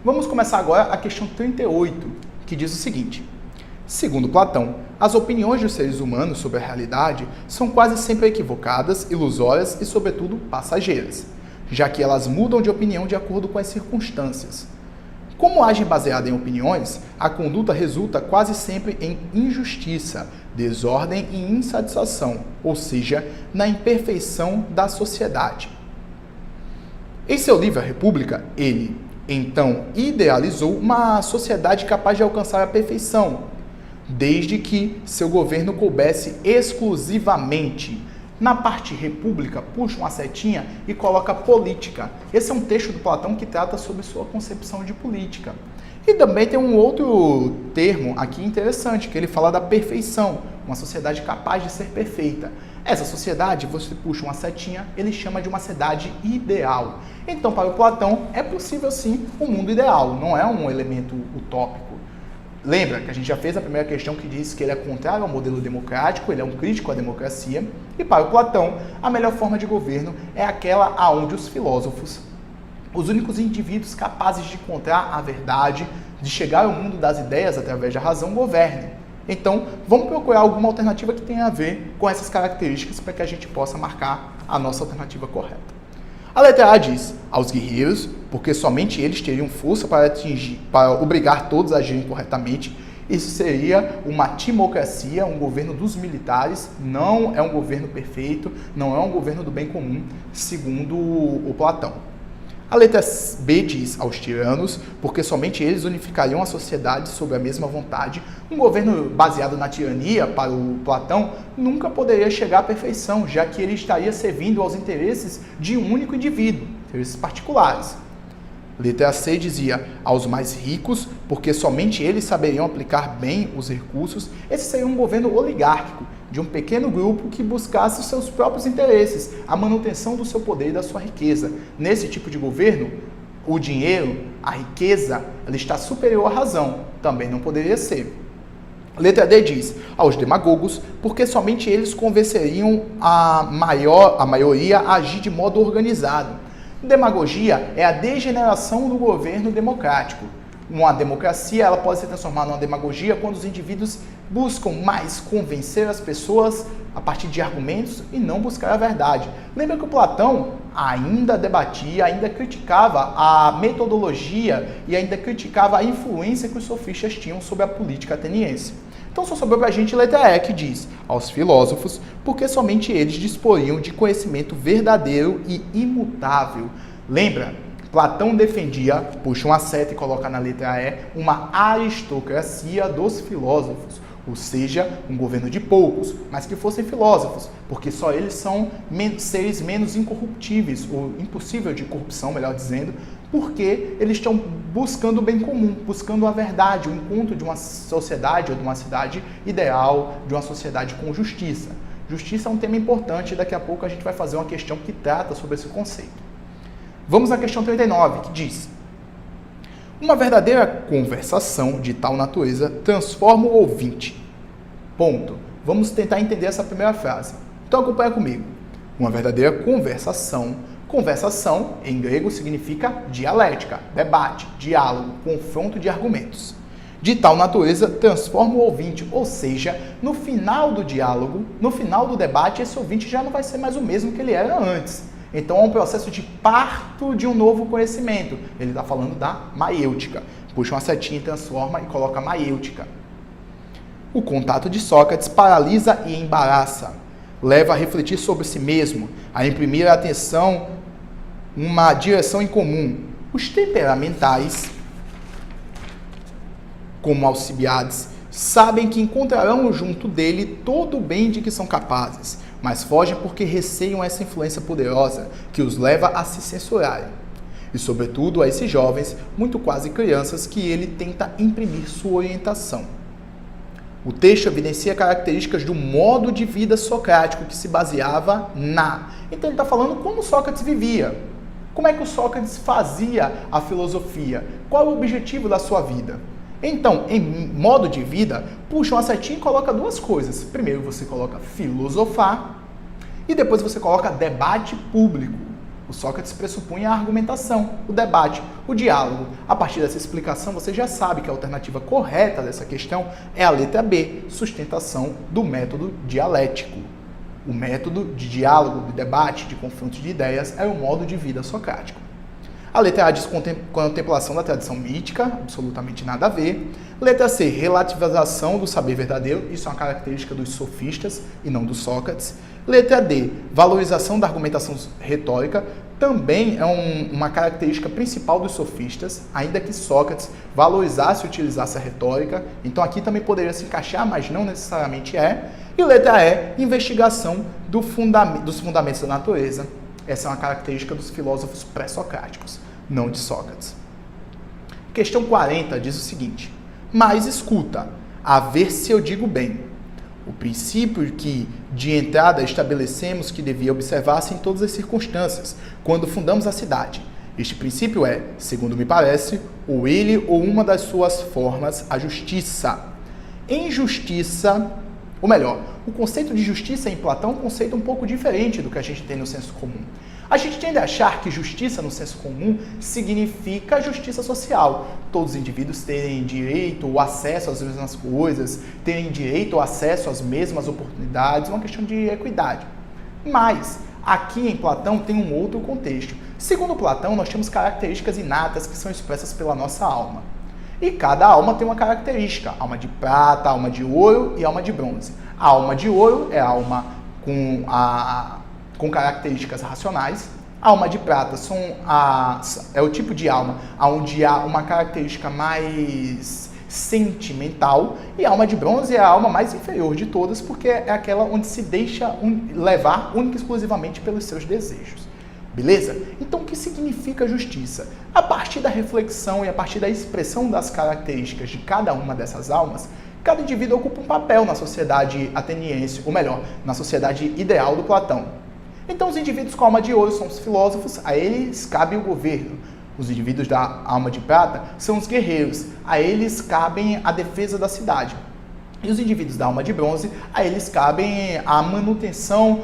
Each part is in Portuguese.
Vamos começar agora a questão 38, que diz o seguinte: segundo Platão, as opiniões dos seres humanos sobre a realidade são quase sempre equivocadas, ilusórias e, sobretudo, passageiras, já que elas mudam de opinião de acordo com as circunstâncias. Como agem baseada em opiniões, a conduta resulta quase sempre em injustiça, desordem e insatisfação, ou seja, na imperfeição da sociedade. Em seu livro A República, ele, então, idealizou uma sociedade capaz de alcançar a perfeição, desde que seu governo coubesse exclusivamente. Na parte república, puxa uma setinha e coloca política. Esse é um texto do Platão que trata sobre sua concepção de política. E também tem um outro termo aqui interessante, que ele fala da perfeição, uma sociedade capaz de ser perfeita. Essa sociedade, você puxa uma setinha, ele chama de uma sociedade ideal. Então, para o Platão, é possível sim um mundo ideal, não é um elemento utópico. Lembra que a gente já fez a primeira questão que diz que ele é contrário ao modelo democrático, ele é um crítico à democracia, e para o Platão, a melhor forma de governo é aquela aonde os filósofos, os únicos indivíduos capazes de encontrar a verdade, de chegar ao mundo das ideias através da razão, governem. Então, vamos procurar alguma alternativa que tenha a ver com essas características para que a gente possa marcar a nossa alternativa correta. A letra A diz, aos guerreiros, porque somente eles teriam força para obrigar todos a agirem corretamente. Isso seria uma timocracia, um governo dos militares, não é um governo perfeito, não é um governo do bem comum, segundo o Platão. A letra B diz aos tiranos, porque somente eles unificariam a sociedade sob a mesma vontade. Um governo baseado na tirania, para o Platão, nunca poderia chegar à perfeição, já que ele estaria servindo aos interesses de um único indivíduo, interesses particulares. Letra C dizia aos mais ricos, porque somente eles saberiam aplicar bem os recursos. Esse seria um governo oligárquico, de um pequeno grupo que buscasse os seus próprios interesses, a manutenção do seu poder e da sua riqueza. Nesse tipo de governo, o dinheiro, a riqueza, ela está superior à razão. Também não poderia ser. Letra D diz, aos demagogos, porque somente eles convenceriam a maioria a agir de modo organizado. Demagogia é a degeneração do governo democrático. Uma democracia ela pode se transformar numa demagogia quando os indivíduos buscam mais convencer as pessoas a partir de argumentos e não buscar a verdade. Lembra que o Platão ainda debatia, ainda criticava a metodologia e ainda criticava a influência que os sofistas tinham sobre a política ateniense. Então só sobrou para a gente a letra E, que diz aos filósofos, porque somente eles disporiam de conhecimento verdadeiro e imutável. Lembra? Platão defendia, puxa uma seta e coloca na letra E, uma aristocracia dos filósofos, ou seja, um governo de poucos, mas que fossem filósofos, porque só eles são seres menos incorruptíveis, ou impossível de corrupção, melhor dizendo, porque eles estão buscando o bem comum, buscando a verdade, o encontro de uma sociedade ou de uma cidade ideal, de uma sociedade com justiça. Justiça é um tema importante e daqui a pouco a gente vai fazer uma questão que trata sobre esse conceito. Vamos à questão 39, que diz: uma verdadeira conversação de tal natureza transforma o ouvinte. Ponto. Vamos tentar entender essa primeira frase. Então acompanha comigo. Uma verdadeira conversação. Conversação, em grego, significa dialética, debate, diálogo, confronto de argumentos. De tal natureza, transforma o ouvinte, ou seja, no final do diálogo, no final do debate, esse ouvinte já não vai ser mais o mesmo que ele era antes. Então, é um processo de parto de um novo conhecimento. Ele está falando da maiêutica. Puxa uma setinha e transforma e coloca maiêutica. O contato de Sócrates paralisa e embaraça. Leva a refletir sobre si mesmo, a imprimir a atenção uma direção em comum. Os temperamentais, como Alcibiades, sabem que encontrarão junto dele todo o bem de que são capazes, mas fogem porque receiam essa influência poderosa que os leva a se censurarem. E, sobretudo, a esses jovens, muito quase crianças, que ele tenta imprimir sua orientação. O texto evidencia características do modo de vida socrático que se baseava na... Então ele está falando como Sócrates vivia. Como é que o Sócrates fazia a filosofia? Qual é o objetivo da sua vida? Então, em modo de vida, puxa uma setinha e coloca duas coisas. Primeiro você coloca filosofar e depois você coloca debate público. O Sócrates pressupunha a argumentação, o debate, o diálogo. A partir dessa explicação, você já sabe que a alternativa correta dessa questão é a letra B, sustentação do método dialético. O método de diálogo, de debate, de confronto de ideias é o modo de vida socrático. A letra A diz contemplação da tradição mítica, absolutamente nada a ver. Letra C, relativização do saber verdadeiro, isso é uma característica dos sofistas e não do Sócrates. Letra D, valorização da argumentação retórica, também é uma característica principal dos sofistas, ainda que Sócrates valorizasse e utilizasse a retórica, então aqui também poderia se encaixar, mas não necessariamente é. E letra E, investigação dos fundamentos da natureza. Essa é uma característica dos filósofos pré-socráticos, não de Sócrates. Questão 40 diz o seguinte: mas escuta, a ver se eu digo bem. O princípio que, de entrada, estabelecemos que devia observar-se em todas as circunstâncias, quando fundamos a cidade. Este princípio é, segundo me parece, ou ele ou uma das suas formas, a justiça. Em justiça, ou melhor, o conceito de justiça em Platão é um conceito um pouco diferente do que a gente tem no senso comum. A gente tende a achar que justiça no senso comum significa justiça social. Todos os indivíduos terem direito ou acesso às mesmas coisas, terem direito ou acesso às mesmas oportunidades, uma questão de equidade. Mas, aqui em Platão tem um outro contexto. Segundo Platão, nós temos características inatas que são expressas pela nossa alma. E cada alma tem uma característica, alma de prata, alma de ouro e alma de bronze. A alma de ouro é a alma com características racionais. A alma de prata é o tipo de alma onde há uma característica mais sentimental. E a alma de bronze é a alma mais inferior de todas, porque é aquela onde se deixa levar única e exclusivamente pelos seus desejos. Beleza? Então, o que significa justiça? A partir da reflexão e a partir da expressão das características de cada uma dessas almas, cada indivíduo ocupa um papel na sociedade ateniense, ou melhor, na sociedade ideal do Platão. Então, os indivíduos com alma de ouro são os filósofos, a eles cabe o governo. Os indivíduos da alma de prata são os guerreiros, a eles cabem a defesa da cidade. E os indivíduos da alma de bronze, a eles cabem a manutenção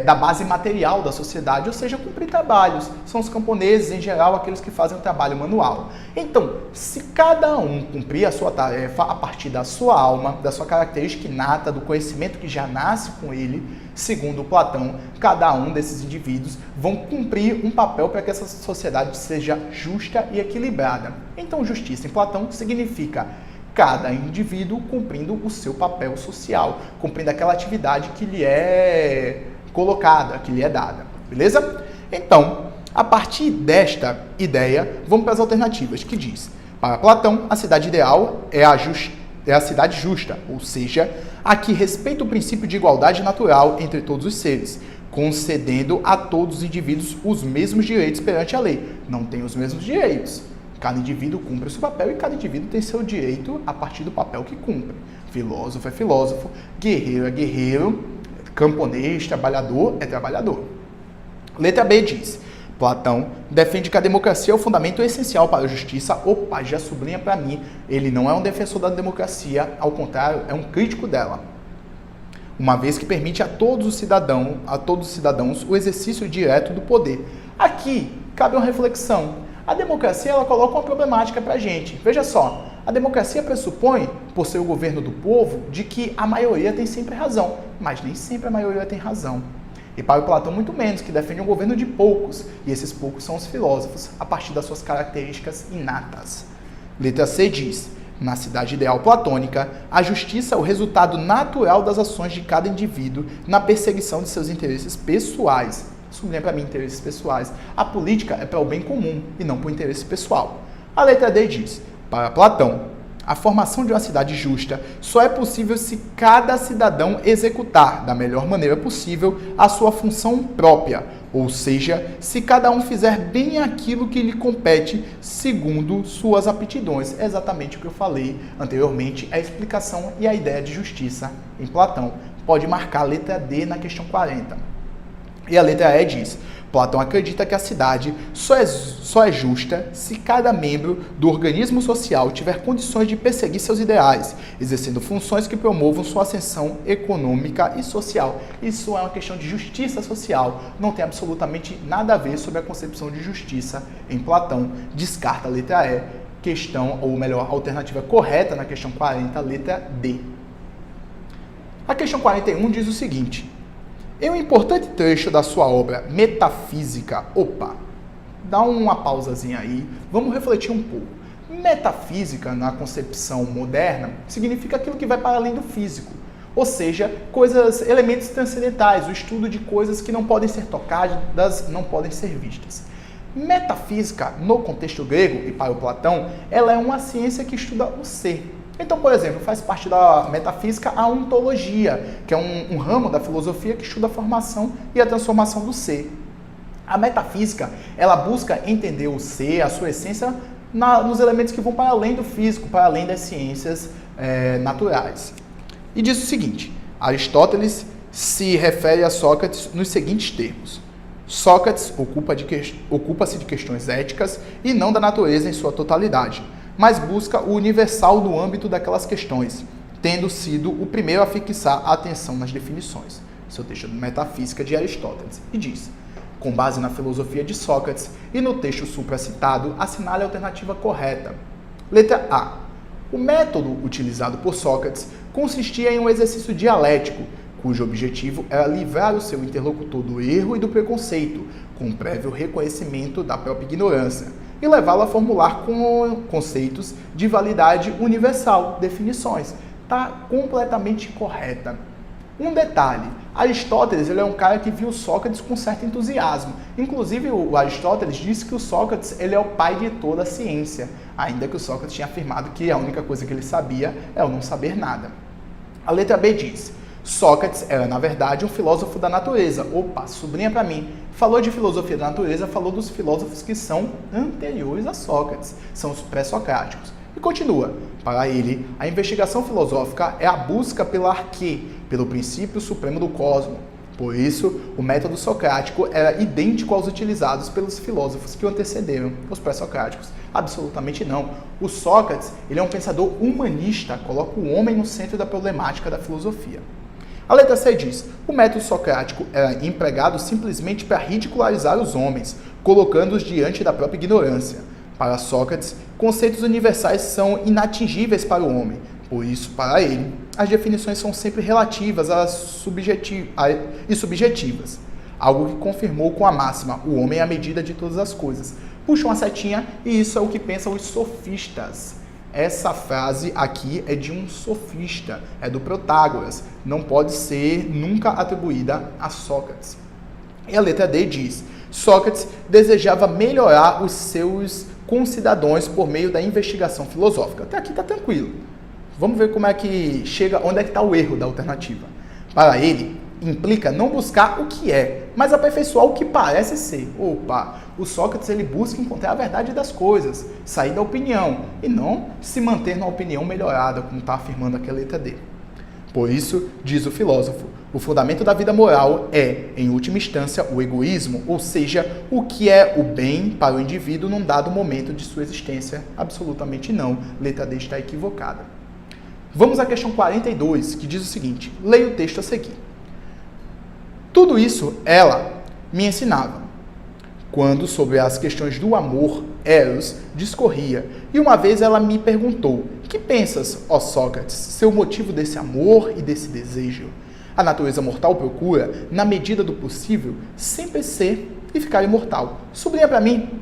da base material da sociedade, ou seja, cumprir trabalhos. São os camponeses, em geral, aqueles que fazem o trabalho manual. Então, se cada um cumprir a sua tarefa a partir da sua alma, da sua característica inata, do conhecimento que já nasce com ele, segundo Platão, cada um desses indivíduos vão cumprir um papel para que essa sociedade seja justa e equilibrada. Então, justiça em Platão significa cada indivíduo cumprindo o seu papel social, cumprindo aquela atividade que lhe é colocada, que lhe é dada. Beleza? Então, a partir desta ideia, vamos para as alternativas, que diz: para Platão, a cidade ideal é a cidade justa, ou seja, a que respeita o princípio de igualdade natural entre todos os seres, concedendo a todos os indivíduos os mesmos direitos perante a lei. Não tem os mesmos direitos. Cada indivíduo cumpre o seu papel e cada indivíduo tem seu direito a partir do papel que cumpre. Filósofo é filósofo, guerreiro é guerreiro, camponês, trabalhador é trabalhador. Letra B diz: Platão defende que a democracia é o fundamento essencial para a justiça. Opa, já sublinha para mim, ele não é um defensor da democracia, ao contrário, é um crítico dela. Uma vez que permite a todos os cidadãos o exercício direto do poder. Aqui cabe uma reflexão. A democracia, ela coloca uma problemática para a gente. Veja só, a democracia pressupõe, por ser o governo do povo, de que a maioria tem sempre razão, mas nem sempre a maioria tem razão. E para o Platão, muito menos, que defende um governo de poucos, e esses poucos são os filósofos, a partir das suas características inatas. Letra C diz: na cidade ideal platônica, a justiça é o resultado natural das ações de cada indivíduo na perseguição de seus interesses pessoais. Sublinha para mim interesses pessoais. A política é para o bem comum e não para o interesse pessoal. A letra D diz: para Platão, a formação de uma cidade justa só é possível se cada cidadão executar da melhor maneira possível a sua função própria, ou seja, se cada um fizer bem aquilo que lhe compete segundo suas aptidões. É exatamente o que eu falei anteriormente, a explicação e a ideia de justiça em Platão. Pode marcar a letra D na questão 40. E a letra E diz: Platão acredita que a cidade só é justa se cada membro do organismo social tiver condições de perseguir seus ideais, exercendo funções que promovam sua ascensão econômica e social. Isso é uma questão de justiça social, não tem absolutamente nada a ver sobre a concepção de justiça em Platão. Descarta a letra E, questão, ou melhor, alternativa correta na questão 40, letra D. A questão 41 diz o seguinte: em um importante trecho da sua obra Metafísica, dá uma pausazinha aí, vamos refletir um pouco. Metafísica, na concepção moderna, significa aquilo que vai para além do físico, ou seja, elementos transcendentais, o estudo de coisas que não podem ser tocadas, não podem ser vistas. Metafísica, no contexto grego e para o Platão, ela é uma ciência que estuda o ser. Então, por exemplo, faz parte da metafísica a ontologia, que é um ramo da filosofia que estuda a formação e a transformação do ser. A metafísica, ela busca entender o ser, a sua essência, nos elementos que vão para além do físico, para além das ciências naturais. E diz o seguinte: Aristóteles se refere a Sócrates nos seguintes termos: Sócrates ocupa-se de questões éticas e não da natureza em sua totalidade, mas busca o universal no âmbito daquelas questões, tendo sido o primeiro a fixar a atenção nas definições. Esse é o texto de Metafísica de Aristóteles. E diz: com base na filosofia de Sócrates e no texto supracitado, assinale a alternativa correta. Letra A. O método utilizado por Sócrates consistia em um exercício dialético, cujo objetivo era livrar o seu interlocutor do erro e do preconceito, com prévio reconhecimento da própria ignorância, e levá-lo a formular conceitos de validade universal, definições. Está completamente correta. Um detalhe: Aristóteles ele é um cara que viu Sócrates com certo entusiasmo. Inclusive, o Aristóteles disse que o Sócrates ele é o pai de toda a ciência, ainda que o Sócrates tinha afirmado que a única coisa que ele sabia é o não saber nada. A letra B diz: Sócrates era, na verdade, um filósofo da natureza. Sublinha para mim. Falou de filosofia da natureza, falou dos filósofos que são anteriores a Sócrates, são os pré-socráticos. E continua: para ele, a investigação filosófica é a busca pelo arquê, pelo princípio supremo do cosmos. Por isso, o método socrático era idêntico aos utilizados pelos filósofos que o antecederam, os pré-socráticos. Absolutamente não. O Sócrates ele é um pensador humanista, coloca o homem no centro da problemática da filosofia. A letra C diz: o método socrático era empregado simplesmente para ridicularizar os homens, colocando-os diante da própria ignorância. Para Sócrates, conceitos universais são inatingíveis para o homem. Por isso, para ele, as definições são sempre relativas e subjetivas. Algo que confirmou com a máxima: o homem é a medida de todas as coisas. Puxa uma setinha e isso é o que pensam os sofistas. Essa frase aqui é de um sofista, é do Protágoras, não pode ser nunca atribuída a Sócrates. E a letra D diz: Sócrates desejava melhorar os seus concidadãos por meio da investigação filosófica. Até aqui está tranquilo. Vamos ver como é que chega, onde é que está o erro da alternativa. Para ele, implica não buscar o que é, mas aperfeiçoar o que parece ser. O Sócrates ele busca encontrar a verdade das coisas, sair da opinião, e não se manter na opinião melhorada, como está afirmando aqui a letra D. Por isso, diz o filósofo, o fundamento da vida moral é, em última instância, o egoísmo, ou seja, o que é o bem para o indivíduo num dado momento de sua existência. Absolutamente não. Letra D está equivocada. Vamos à questão 42, que diz o seguinte: leia o texto a seguir. Tudo isso ela me ensinava, quando sobre as questões do amor, Eros discorria, e uma vez ela me perguntou: que pensas, ó Sócrates, ser o motivo desse amor e desse desejo? A natureza mortal procura, na medida do possível, sempre ser e ficar imortal. Sublinha para mim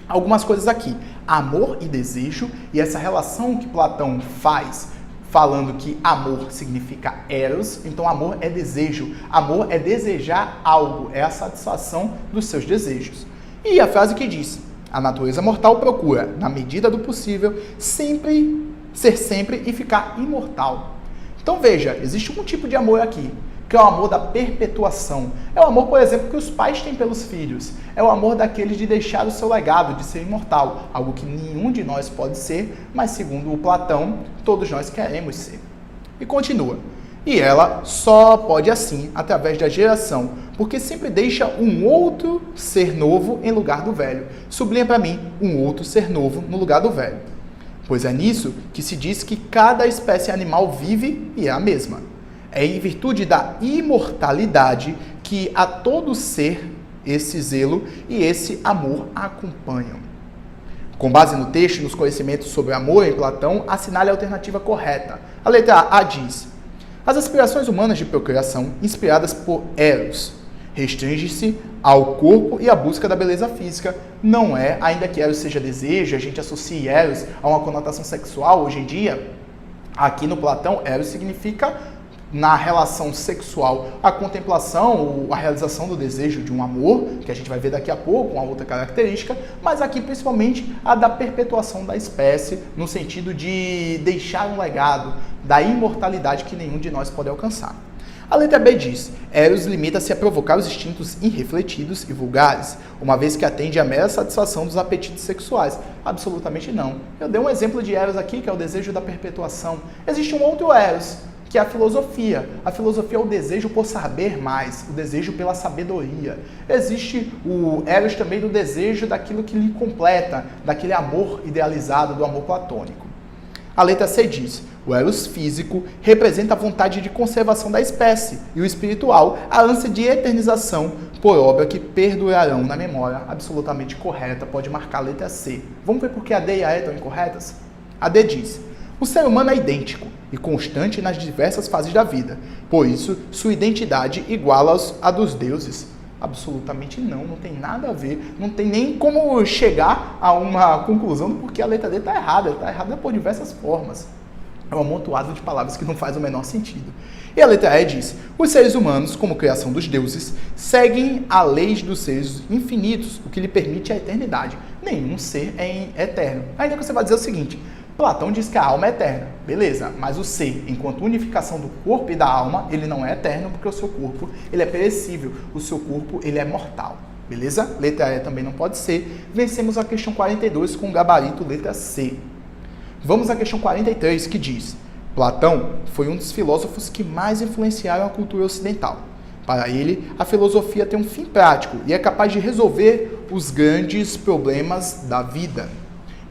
algumas coisas aqui: amor e desejo, e essa relação que Platão faz, falando que amor significa eros, então amor é desejo. Amor é desejar algo, é a satisfação dos seus desejos. E a frase que diz: a natureza mortal procura, na medida do possível, ser sempre e ficar imortal. Então veja, existe um tipo de amor aqui, que é o amor da perpetuação. É o amor, por exemplo, que os pais têm pelos filhos. É o amor daqueles de deixar o seu legado, de ser imortal. Algo que nenhum de nós pode ser, mas segundo o Platão, todos nós queremos ser. E continua. E ela só pode assim através da geração, porque sempre deixa um outro ser novo em lugar do velho. Sublinha para mim, um outro ser novo no lugar do velho. Pois é nisso que se diz que cada espécie animal vive e é a mesma. É em virtude da imortalidade que a todo ser esse zelo e esse amor acompanham. Com base no texto e nos conhecimentos sobre amor em Platão, assinale a alternativa correta. A letra A diz: as aspirações humanas de procriação, inspiradas por Eros, restringe-se ao corpo e à busca da beleza física. Não é, ainda que Eros seja desejo, a gente associe Eros a uma conotação sexual hoje em dia. Aqui no Platão, Eros significa, na relação sexual, a contemplação, a realização do desejo de um amor, que a gente vai ver daqui a pouco, uma outra característica, mas aqui principalmente a da perpetuação da espécie, no sentido de deixar um legado da imortalidade que nenhum de nós pode alcançar. A letra B diz: Eros limita-se a provocar os instintos irrefletidos e vulgares, uma vez que atende à mera satisfação dos apetites sexuais. Absolutamente não. Eu dei um exemplo de Eros aqui, que é o desejo da perpetuação. Existe um outro Eros, que é a filosofia. A filosofia é o desejo por saber mais, o desejo pela sabedoria. Existe o Eros também do desejo daquilo que lhe completa, daquele amor idealizado, do amor platônico. A letra C diz: o Eros físico representa a vontade de conservação da espécie e o espiritual, a ânsia de eternização por obra que perdurarão na memória. Absolutamente correta, pode marcar a letra C. Vamos ver por que a D e a E estão incorretas? A D diz: o ser humano é idêntico e constante nas diversas fases da vida. Por isso, sua identidade iguala a dos deuses. Absolutamente não tem nada a ver, não tem nem como chegar a uma conclusão porque a letra D está errada por diversas formas. É um amontoado de palavras que não faz o menor sentido. E a letra E diz: os seres humanos, como criação dos deuses, seguem a lei dos seres infinitos, o que lhe permite a eternidade. Nenhum ser é eterno. Ainda que você vai dizer o seguinte: Platão diz que a alma é eterna. Beleza, mas o ser, enquanto unificação do corpo e da alma, ele não é eterno porque o seu corpo ele é perecível, o seu corpo ele é mortal. Beleza? Letra E também não pode ser. Vencemos a questão 42 com o gabarito letra C. Vamos à questão 43, que diz: Platão foi um dos filósofos que mais influenciaram a cultura ocidental. Para ele, a filosofia tem um fim prático e é capaz de resolver os grandes problemas da vida.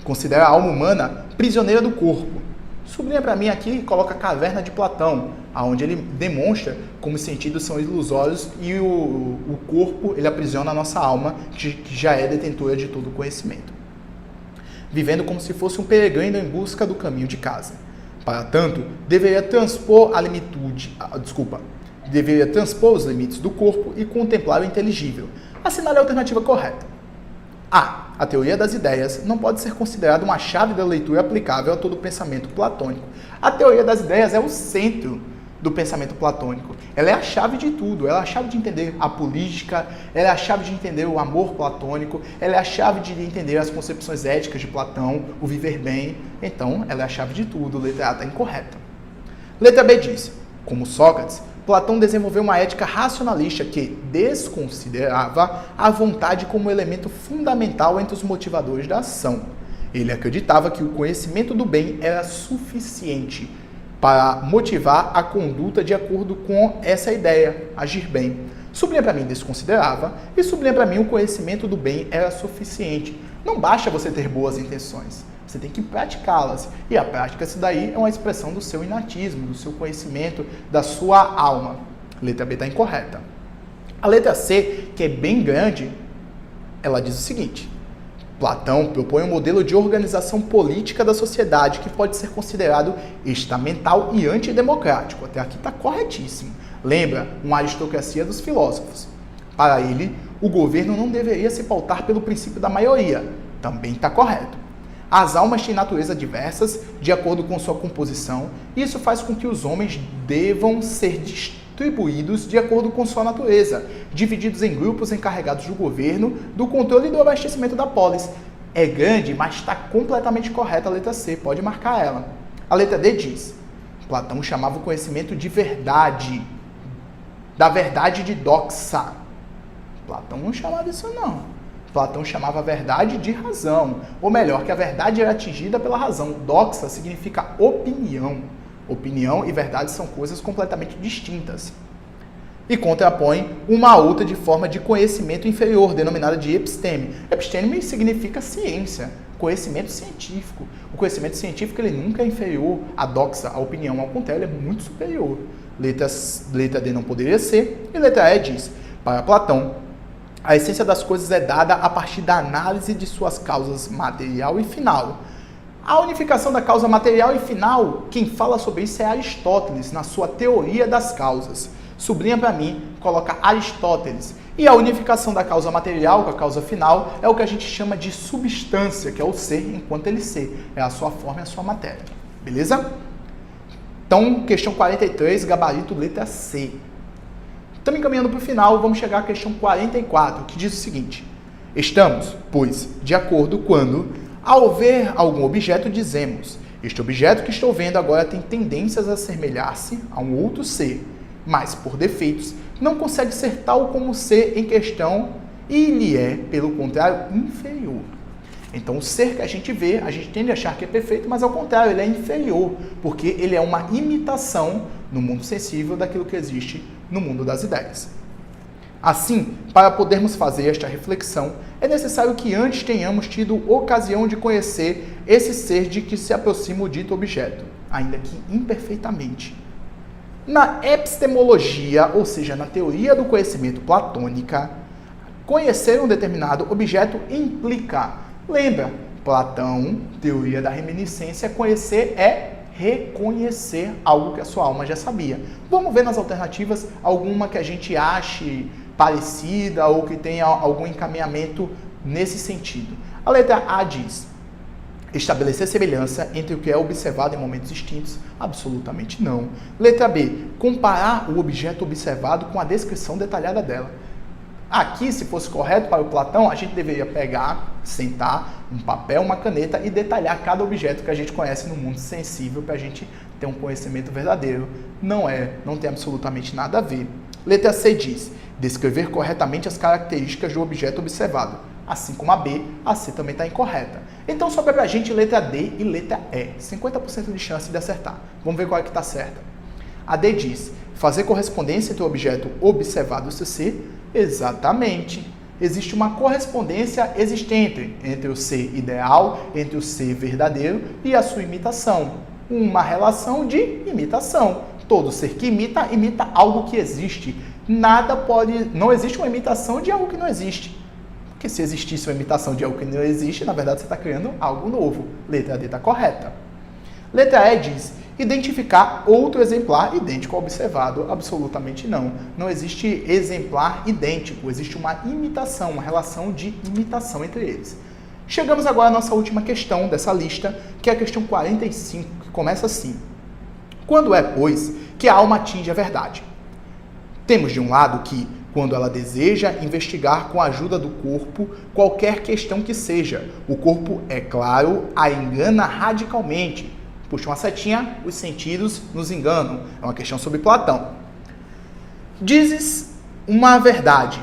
Considera a alma humana prisioneira do corpo. Sublinha para mim aqui e coloca a caverna de Platão, onde ele demonstra como os sentidos são ilusórios e o corpo ele aprisiona a nossa alma, que já é detentora de todo o conhecimento. Vivendo como se fosse um peregrino em busca do caminho de casa. Para tanto, deveria transpor os limites do corpo e contemplar o inteligível. Assinale a alternativa correta. A teoria das ideias não pode ser considerada uma chave da leitura aplicável a todo o pensamento platônico. A teoria das ideias é o centro do pensamento platônico. Ela é a chave de tudo, ela é a chave de entender a política, ela é a chave de entender o amor platônico, ela é a chave de entender as concepções éticas de Platão, o viver bem. Então, ela é a chave de tudo, letra A está incorreta. Letra B diz: como Sócrates, Platão desenvolveu uma ética racionalista que desconsiderava a vontade como elemento fundamental entre os motivadores da ação. Ele acreditava que o conhecimento do bem era suficiente para motivar a conduta de acordo com essa ideia, agir bem. Sublinha para mim desconsiderava e sublinha para mim o conhecimento do bem era suficiente. Não basta você ter boas intenções. Você tem que praticá-las. E a prática, isso daí é uma expressão do seu inatismo, do seu conhecimento, da sua alma. Letra B está incorreta. A letra C, que é bem grande, ela diz o seguinte: Platão propõe um modelo de organização política da sociedade que pode ser considerado estamental e antidemocrático. Até aqui está corretíssimo. Lembra, uma aristocracia dos filósofos. Para ele, o governo não deveria se pautar pelo princípio da maioria. Também está correto. As almas têm natureza diversas, de acordo com sua composição, e isso faz com que os homens devam ser distribuídos de acordo com sua natureza, divididos em grupos encarregados do governo, do controle e do abastecimento da polis. É grande, mas está completamente correta a letra C, pode marcar ela. A letra D diz: Platão chamava o conhecimento de verdade, da verdade de doxa. Platão não chamava isso não. Platão chamava a verdade de razão, ou melhor, que a verdade era atingida pela razão. Doxa significa opinião. Opinião e verdade são coisas completamente distintas. E contrapõe uma a outra de forma de conhecimento inferior, denominada de episteme. Episteme significa ciência, conhecimento científico. O conhecimento científico ele nunca é inferior à doxa, à opinião, ao contrário, ele é muito superior. Letra D não poderia ser, e letra E diz, para Platão, a essência das coisas é dada a partir da análise de suas causas material e final. A unificação da causa material e final, quem fala sobre isso é Aristóteles, na sua Teoria das Causas. Sublinha para mim, coloca Aristóteles. E a unificação da causa material com a causa final é o que a gente chama de substância, que é o ser enquanto ele ser. É a sua forma e a sua matéria. Beleza? Então, questão 43, gabarito letra C. Estamos encaminhando para o final, vamos chegar à questão 44, que diz o seguinte. Estamos, pois, de acordo quando, ao ver algum objeto, dizemos, este objeto que estou vendo agora tem tendências a assemelhar-se a um outro ser, mas, por defeitos, não consegue ser tal como o ser em questão e lhe é, pelo contrário, inferior. Então, o ser que a gente vê, a gente tende a achar que é perfeito, mas ao contrário, ele é inferior, porque ele é uma imitação no mundo sensível daquilo que existe no mundo das ideias. Assim, para podermos fazer esta reflexão, é necessário que antes tenhamos tido ocasião de conhecer esse ser de que se aproxima o dito objeto, ainda que imperfeitamente. Na epistemologia, ou seja, na teoria do conhecimento platônica, conhecer um determinado objeto implica. Lembra? Platão, teoria da reminiscência, conhecer é reconhecer algo que a sua alma já sabia. Vamos ver nas alternativas alguma que a gente ache parecida ou que tenha algum encaminhamento nesse sentido. A letra A diz: estabelecer semelhança entre o que é observado em momentos distintos? Absolutamente não. Letra B, comparar o objeto observado com a descrição detalhada dela. Aqui, se fosse correto para o Platão, a gente deveria pegar, sentar, um papel, uma caneta e detalhar cada objeto que a gente conhece no mundo sensível para a gente ter um conhecimento verdadeiro. Não tem absolutamente nada a ver. Letra C diz, descrever corretamente as características do objeto observado. Assim como a C também está incorreta. Então sobra para a gente letra D e letra E. 50% de chance de acertar. Vamos ver qual é que está certa. A D diz, fazer correspondência entre o objeto observado e o seu ser. Exatamente. Existe uma correspondência existente entre o ser ideal, entre o ser verdadeiro e a sua imitação. Uma relação de imitação. Todo ser que imita, imita algo que existe. Não existe uma imitação de algo que não existe. Porque se existisse uma imitação de algo que não existe, na verdade você está criando algo novo. Letra D está correta. Letra E diz, identificar outro exemplar idêntico ao observado. Absolutamente não. Não existe exemplar idêntico, existe uma imitação, uma relação de imitação entre eles. Chegamos agora à nossa última questão dessa lista, que é a questão 45, que começa assim. Quando é, pois, que a alma atinge a verdade? Temos de um lado que, quando ela deseja investigar com a ajuda do corpo qualquer questão que seja, o corpo, é claro, a engana radicalmente. Puxa uma setinha, os sentidos nos enganam. É uma questão sobre Platão. Dizes uma verdade.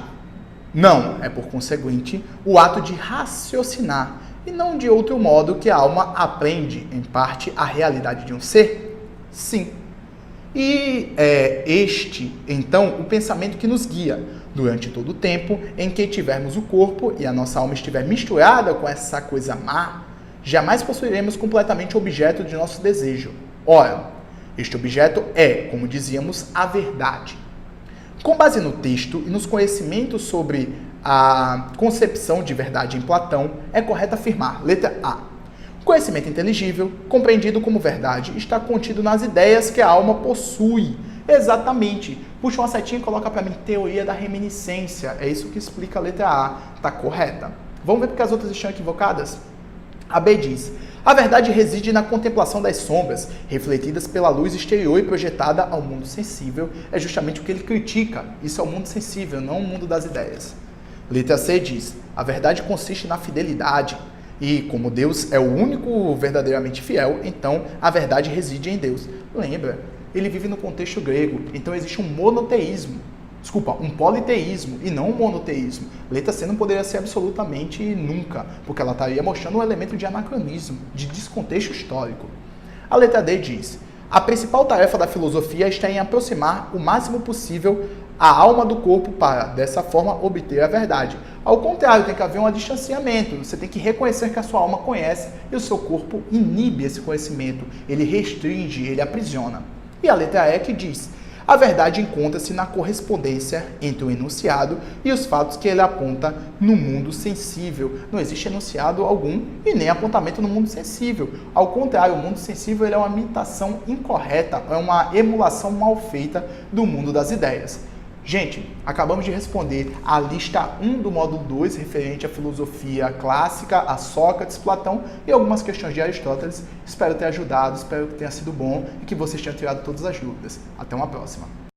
Não, é por conseguinte o ato de raciocinar, e não de outro modo que a alma aprende, em parte, a realidade de um ser? Sim. E é este, então, o pensamento que nos guia durante todo o tempo em que tivermos o corpo e a nossa alma estiver misturada com essa coisa má, jamais possuiremos completamente o objeto de nosso desejo. Ora, este objeto é, como dizíamos, a verdade. Com base no texto e nos conhecimentos sobre a concepção de verdade em Platão, é correto afirmar, letra A, conhecimento inteligível, compreendido como verdade, está contido nas ideias que a alma possui. Exatamente. Puxa uma setinha e coloca para mim teoria da reminiscência. É isso que explica a letra A. Está correta. Vamos ver porque as outras estão equivocadas? A B diz, a verdade reside na contemplação das sombras, refletidas pela luz exterior e projetada ao mundo sensível. É justamente o que ele critica. Isso é o mundo sensível, não o mundo das ideias. Letra C diz, a verdade consiste na fidelidade. E como Deus é o único verdadeiramente fiel, então a verdade reside em Deus. Lembra, ele vive no contexto grego, então existe um um politeísmo e não um monoteísmo. Letra C não poderia ser absolutamente nunca, porque ela estaria mostrando um elemento de anacronismo, de descontexto histórico. A letra D diz, A principal tarefa da filosofia está em aproximar o máximo possível a alma do corpo para, dessa forma, obter a verdade. Ao contrário, tem que haver um distanciamento. Você tem que reconhecer que a sua alma conhece e o seu corpo inibe esse conhecimento. Ele restringe, ele aprisiona. E a letra E que diz: a verdade encontra-se na correspondência entre o enunciado e os fatos que ele aponta no mundo sensível. Não existe enunciado algum e nem apontamento no mundo sensível. Ao contrário, o mundo sensível ele é uma imitação incorreta, é uma emulação mal feita do mundo das ideias. Gente, acabamos de responder a lista 1 do módulo 2, referente à filosofia clássica, a Sócrates, Platão e algumas questões de Aristóteles. Espero ter ajudado, espero que tenha sido bom e que vocês tenham tirado todas as dúvidas. Até uma próxima!